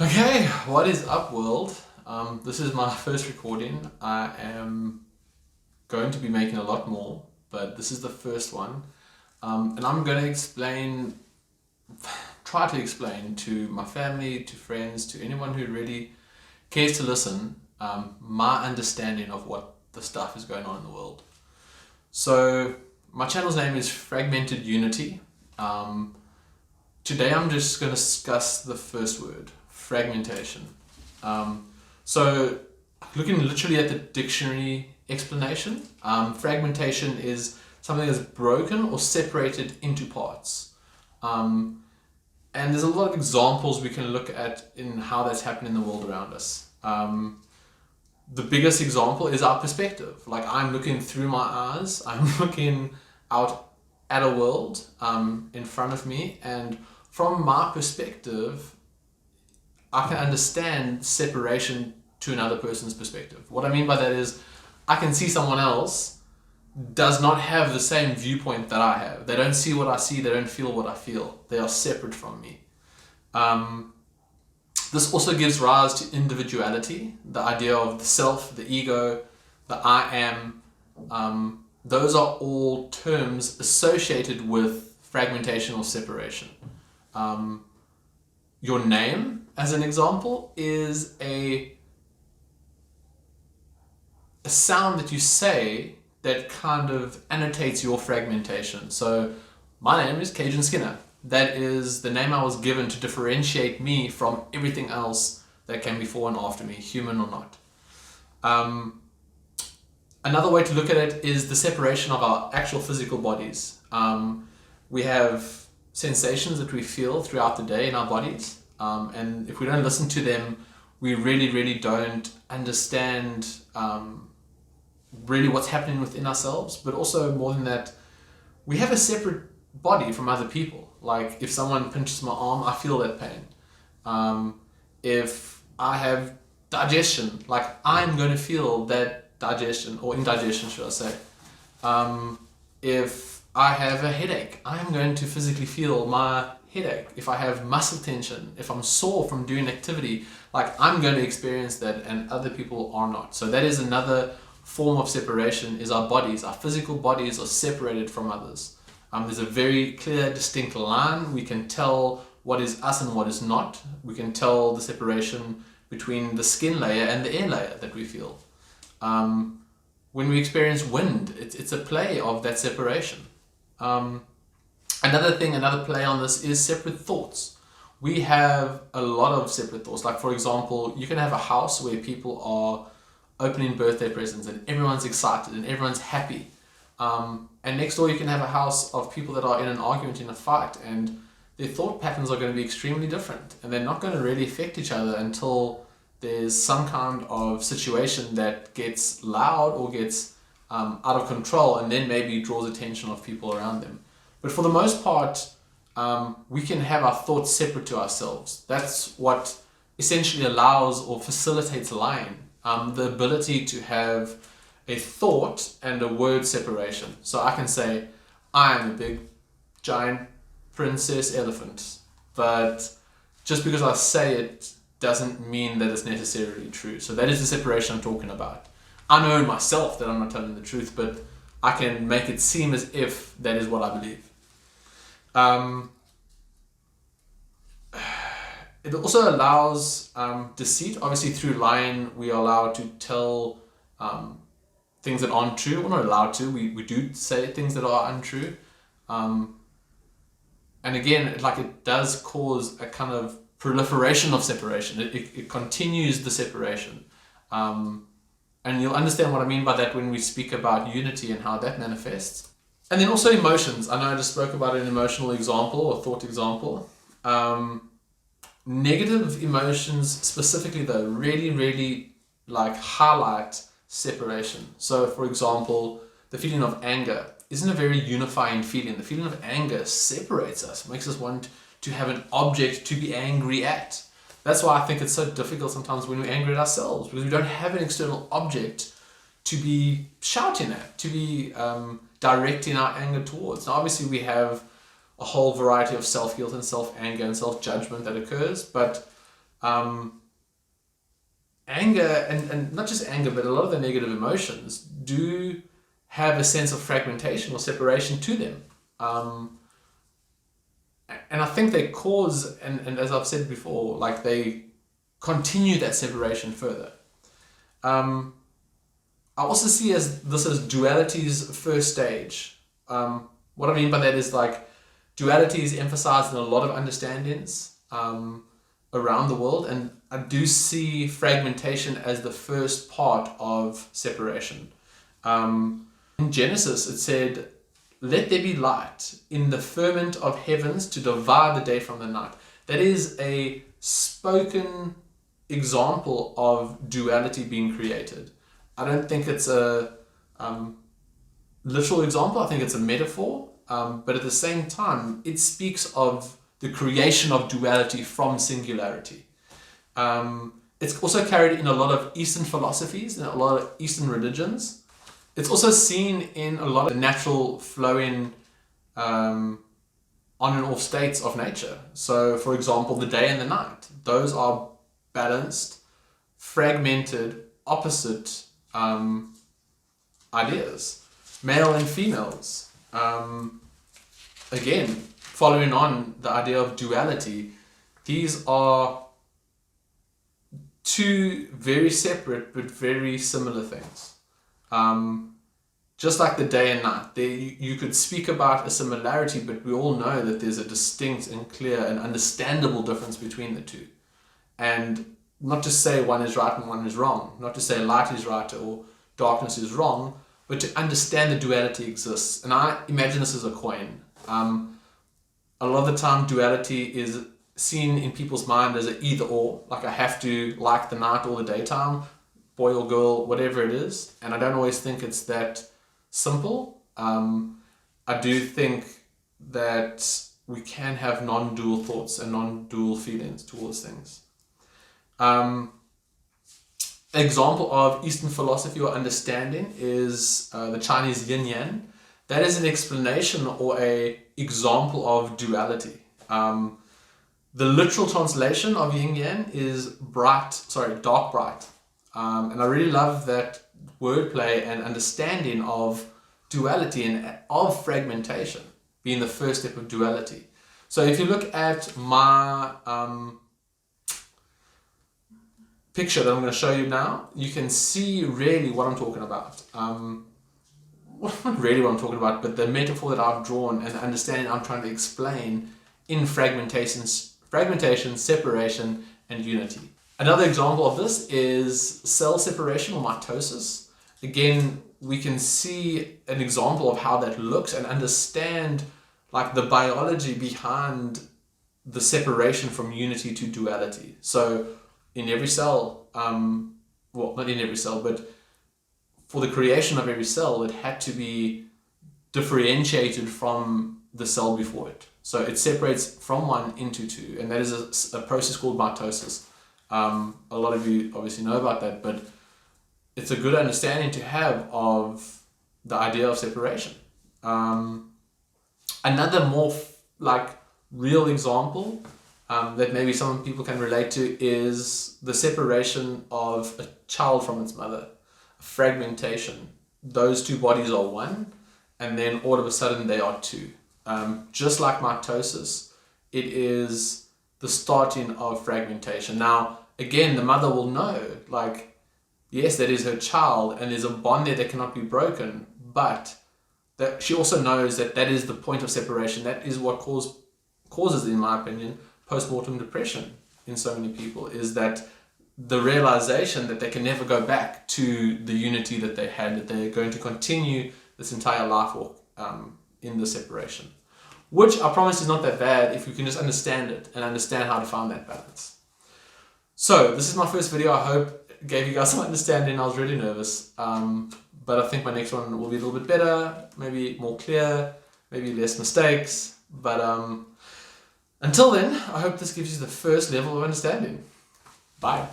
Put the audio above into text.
Okay, what is up, world? This is my first recording. I am going to be making a lot more, but this is the first one. And I'm going to try to explain to my family, to friends, to anyone who really cares to listen, my understanding of what the stuff is going on in the world. So, my channel's name is Fragmented Unity. Today I'm just going to discuss the first word, fragmentation. So looking literally at the dictionary explanation, fragmentation is something that's broken or separated into parts. And there's a lot of examples we can look at in how that's happening in the world around us. The biggest example is our perspective. Like, I'm looking through my eyes, I'm looking out at a world in front of me, and from my perspective, I can understand separation to another person's perspective. What I mean by that is, I can see someone else does not have the same viewpoint that I have. They don't see what I see, they don't feel what I feel. They are separate from me. This also gives rise to individuality, the idea of the self, the ego, the I am. Those are all terms associated with fragmentation or separation. Your name, as an example, is a sound that you say that kind of annotates your fragmentation. So, my name is Cajun Skinner. That is the name I was given to differentiate me from everything else that came before and after me, human or not. Another way to look at it is the separation of our actual physical bodies. We have sensations that we feel throughout the day in our bodies, and if we don't listen to them, we really don't understand really what's happening within ourselves. But also, more than that, we have a separate body from other people. Like, if someone pinches my arm, I feel that pain. If I have digestion, like, I'm going to feel that digestion, or indigestion should I say. If I have a headache, I'm going to physically feel my headache. If I have muscle tension, if I'm sore from doing activity, like, I'm going to experience that, and other people are not. So that is another form of separation, is our bodies. Our physical bodies are separated from others. There's a very clear, distinct line. We can tell what is us and what is not. We can tell the separation between the skin layer and the air layer that we feel. When we experience wind, it's a play of that separation. Another play on this is separate thoughts. We have a lot of separate thoughts. Like, for example, you can have a house where people are opening birthday presents and everyone's excited and everyone's happy. And next door you can have a house of people that are in an argument, in a fight, and their thought patterns are going to be extremely different, and they're not going to really affect each other until there's some kind of situation that gets loud or gets out of control, and then maybe draws attention of people around them. But for the most part, we can have our thoughts separate to ourselves. That's what essentially allows or facilitates lying. The ability to have a thought and a word separation. So I can say, I am a big, giant princess elephant. But just because I say it doesn't mean that it's necessarily true. So that is the separation I'm talking about. I know in myself that I'm not telling the truth, but I can make it seem as if that is what I believe. It also allows deceit. Obviously, through lying, we are allowed to tell things that aren't true. We're not allowed to. We do say things that are untrue. And again, it does cause a kind of proliferation of separation. It continues the separation. And you'll understand what I mean by that when we speak about unity and how that manifests. And then also emotions. I know I just spoke about an emotional example or thought example. Negative emotions specifically, though, really highlight separation. So, for example, the feeling of anger isn't a very unifying feeling. The feeling of anger separates us, makes us want to have an object to be angry at. That's why I think it's so difficult sometimes when we're angry at ourselves, because we don't have an external object to be shouting at, to be directing our anger towards. Now, obviously, we have a whole variety of self-guilt and self-anger and self-judgment that occurs, but Anger, and not just anger, but a lot of the negative emotions do have a sense of fragmentation or separation to them. And I think they cause, and as I've said before, like they continue that separation further. I also see this as duality's first stage. What I mean by that is like duality is emphasized in a lot of understandings around the world, and I do see fragmentation as the first part of separation. In Genesis it said, "Let there be light in the firmament of heavens to divide the day from the night." That is a spoken example of duality being created. I don't think it's a literal example. I think it's a metaphor, but at the same time it speaks of the creation of duality from singularity. It's also carried in a lot of Eastern philosophies and a lot of Eastern religions. It's also seen in a lot of the natural flowing on and off states of nature. So, for example, the day and the night. Those are balanced, fragmented, opposite ideas. Male and females. Again, following on the idea of duality, these are two very separate but very similar things. Just like the day and night, you could speak about a similarity, but we all know that there's a distinct and clear and understandable difference between the two. And not to say one is right and one is wrong, not to say light is right or darkness is wrong, but to understand the duality exists. And I imagine this as a coin. A lot of the time duality is seen in people's mind as an either or, like I have to like the night or the daytime, boy or girl, whatever it is. And I don't always think it's that simple. I do think that we can have non-dual thoughts and non-dual feelings towards things. Example of Eastern philosophy or understanding is the Chinese yin yang. That is an explanation or a example of duality. The literal translation of yin yang is dark bright. And I really love that wordplay and understanding of duality and of fragmentation being the first step of duality. So if you look at my picture that I'm going to show you now, you can see really what I'm talking about. Not really what I'm talking about, but the metaphor that I've drawn and the understanding I'm trying to explain in fragmentation, separation, and unity. Another example of this is cell separation or mitosis. Again, we can see an example of how that looks and understand like the biology behind the separation from unity to duality. So in every cell, well, not in every cell, but for the creation of every cell, it had to be differentiated from the cell before it. So it separates from one into two, and that is a process called mitosis. A lot of you obviously know about that, but it's a good understanding to have of the idea of separation. Another more real example that maybe some people can relate to is the separation of a child from its mother, fragmentation. Those two bodies are one, and then all of a sudden they are two. Just like mitosis, it is the starting of fragmentation. Now, again, the mother will know, yes, that is her child, and there's a bond there that cannot be broken, but that she also knows that that is the point of separation. That is what causes, in my opinion, postmortem depression in so many people, is that the realization that they can never go back to the unity that they had, that they're going to continue this entire life walk in the separation. Which I promise is not that bad if you can just understand it and understand how to find that balance. So this is my first video. I hope it gave you guys some understanding. I was really nervous, but I think my next one will be a little bit better, maybe more clear, maybe less mistakes. But until then, I hope this gives you the first level of understanding. Bye.